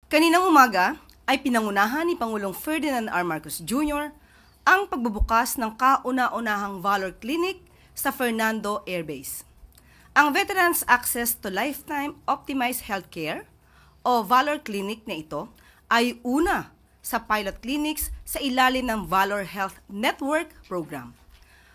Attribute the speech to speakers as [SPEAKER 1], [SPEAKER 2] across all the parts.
[SPEAKER 1] Kaninang umaga ay pinangunahan ni Pangulong Ferdinand R. Marcos Jr. ang pagbubukas ng kauna-unahang Valor Clinic sa Fernando Air Base. Ang Veterans Access to Lifetime Optimized Healthcare o Valor Clinic na ito ay una sa pilot clinics sa ilalim ng Valor Health Network Program.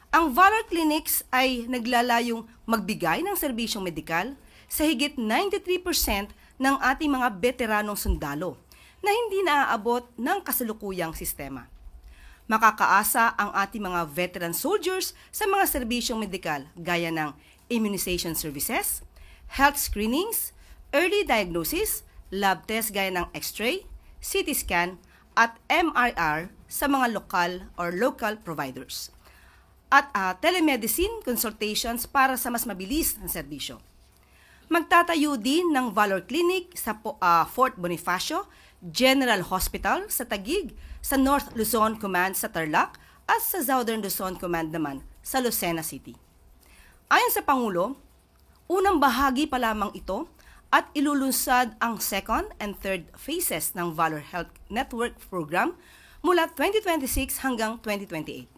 [SPEAKER 1] Ang Valor Clinics ay naglalayong magbigay ng serbisyong medikal sa higit 93% ng ating mga veteranong sundalo na hindi naaabot ng kasalukuyang sistema. Makakaasa ang ating mga veteran soldiers sa mga serbisyong medikal gaya ng immunization services, health screenings, early diagnosis, lab test gaya ng X-ray, CT scan, at MRI sa mga local providers. At telemedicine consultations para sa mas mabilis na serbisyo. Magtatayo din ng Valor Clinic sa Fort Bonifacio General Hospital sa Taguig, sa North Luzon Command sa Tarlac at sa Southern Luzon Command naman sa Lucena City. Ayon sa Pangulo, unang bahagi pa lamang ito at ilulunsad ang second and third phases ng Valor Health Network Program mula 2026 hanggang 2028.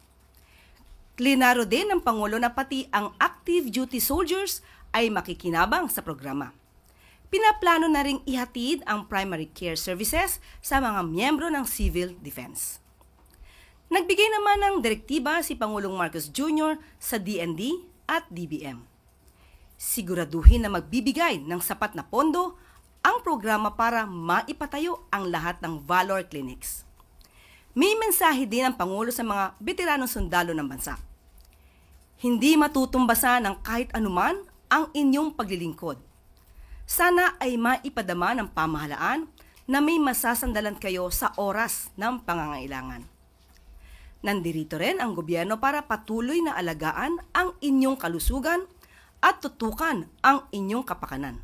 [SPEAKER 1] Klinaro din ng Pangulo na pati ang active duty soldiers ay makikinabang sa programa. Pinaplano na ring ihatid ang primary care services sa mga miyembro ng civil defense. Nagbigay naman ng direktiba si Pangulong Marcos Jr. sa DND at DBM. Siguraduhin na magbibigay ng sapat na pondo ang programa para maipatayo ang lahat ng Valor Clinics. May mensahe din ang Pangulo sa mga veteranong sundalo ng bansa. Hindi matutumbasan ng kahit anuman ang inyong paglilingkod. Sana ay maipadama ng pamahalaan na may masasandalan kayo sa oras ng pangangailangan. Nandirito rin ang gobyerno para patuloy na alagaan ang inyong kalusugan at tutukan ang inyong kapakanan.